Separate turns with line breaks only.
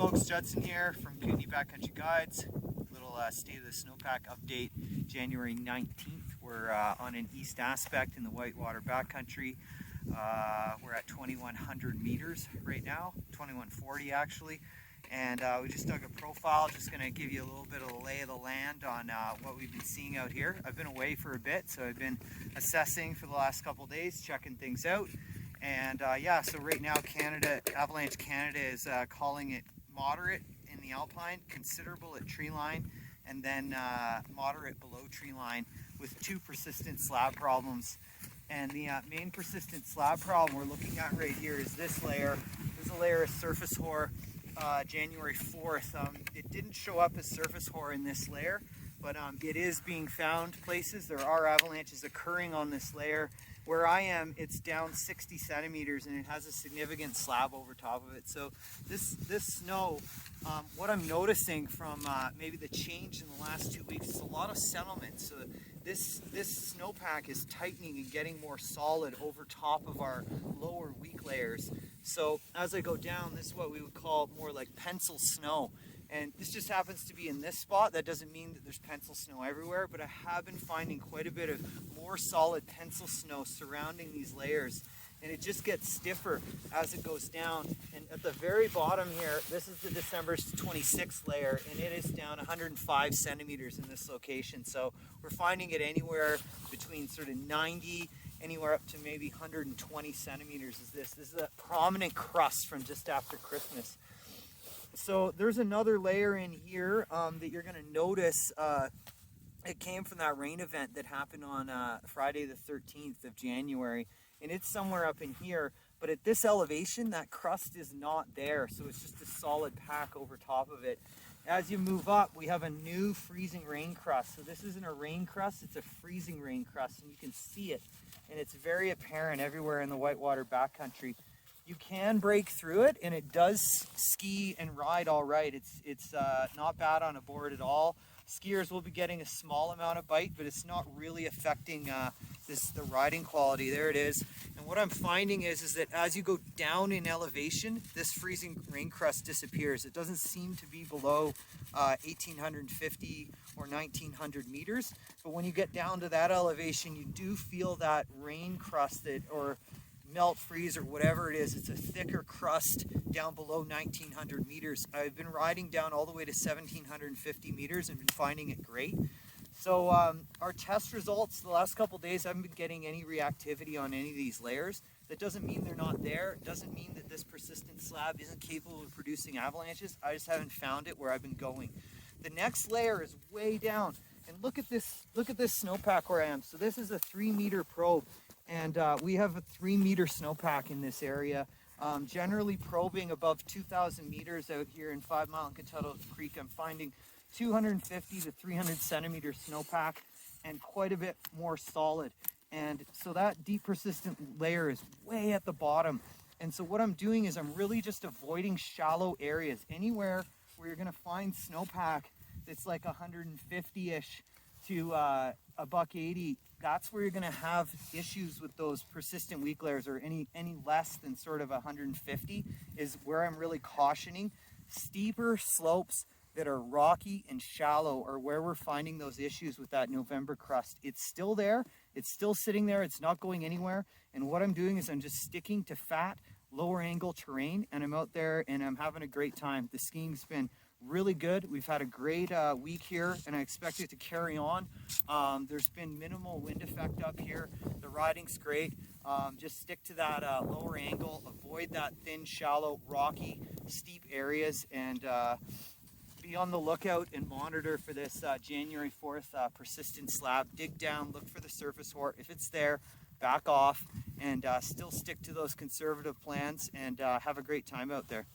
folks, Judson here from Kutetl Backcountry Guides. Little state of the snowpack update, January 19th. We're on an east aspect in the Whitewater backcountry. We're at 2,100 meters right now, 2,140 actually. And we just dug a profile, just going to give you a little bit of the lay of the land on what we've been seeing out here. I've been away for a bit, so I've been assessing for the last couple days, checking things out. And yeah, so right now Avalanche Canada is calling it moderate in the alpine, considerable at tree line, and then moderate below tree line with two persistent slab problems. And the main persistent slab problem we're looking at right here is this layer. This is a layer of surface hoar, January 4th. It didn't show up as surface hoar in this layer, but it is being found places. There are avalanches occurring on this layer. Where I am, it's down 60 centimeters and it has a significant slab over top of it. So this snow, what I'm noticing from maybe the change in the last 2 weeks is a lot of settlement. So this snowpack is tightening and getting more solid over top of our lower weak layers. So as I go down, this is what we would call more like pencil snow. And this just happens to be in this spot. That doesn't mean that there's pencil snow everywhere, but I have been finding quite a bit of more solid pencil snow surrounding these layers. And it just gets stiffer as it goes down. And at the very bottom here, this is the December 26th layer, and it is down 105 centimeters in this location. So we're finding it anywhere between sort of 90, anywhere up to maybe 120 centimeters is this. This is a prominent crust from just after Christmas. So there's another layer in here that you're going to notice. It came from that rain event that happened on Friday the 13th of January, and it's somewhere up in here. But at this elevation, that crust is not there, so it's just a solid pack over top of it. As you move up, we have a new freezing rain crust. So this isn't a rain crust, it's a freezing rain crust, and you can see it. And it's very apparent everywhere in the Whitewater backcountry. You can break through it, and it does ski and ride all right. It's not bad on a board at all. Skiers will be getting a small amount of bite, but it's not really affecting the riding quality. There it is. And what I'm finding is that as you go down in elevation, this freezing rain crust disappears. It doesn't seem to be below 1,850 or 1,900 meters. But when you get down to that elevation, you do feel that rain crust or melt, freeze, or whatever it is. It's a thicker crust down below 1,900 meters. I've been riding down all the way to 1,750 meters and been finding it great. So our test results the last couple days, I haven't been getting any reactivity on any of these layers. That doesn't mean they're not there. It doesn't mean that this persistent slab isn't capable of producing avalanches. I just haven't found it where I've been going. The next layer is way down, and look at this snowpack where I am. So this is a 3-meter probe. And we have a 3-meter snowpack in this area, generally probing above 2,000 meters out here in 5 Mile and Kutetl Creek. I'm finding 250 to 300 centimeter snowpack and quite a bit more solid. And so that deep persistent layer is way at the bottom. And so what I'm doing is I'm really just avoiding shallow areas. Anywhere where you're going to find snowpack that's like 150-ish to $180, that's where you're going to have issues with those persistent weak layers, or any less than sort of 150 is where I'm really cautioning. Steeper slopes that are rocky and shallow are where we're finding those issues with that November crust. It's still there. It's still sitting there. It's not going anywhere. And what I'm doing is I'm just sticking to fat, lower angle terrain, and I'm out there and I'm having a great time. The skiing's been really good. We've had a great week here, and I expect it to carry on. There's been minimal wind effect up here. The riding's great. Just stick to that lower angle, avoid that thin, shallow, rocky, steep areas, and be on the lookout and monitor for this January 4th persistent slab. Dig down, look for the surface hoar. If it's there, back off, and still stick to those conservative plans, and have a great time out there.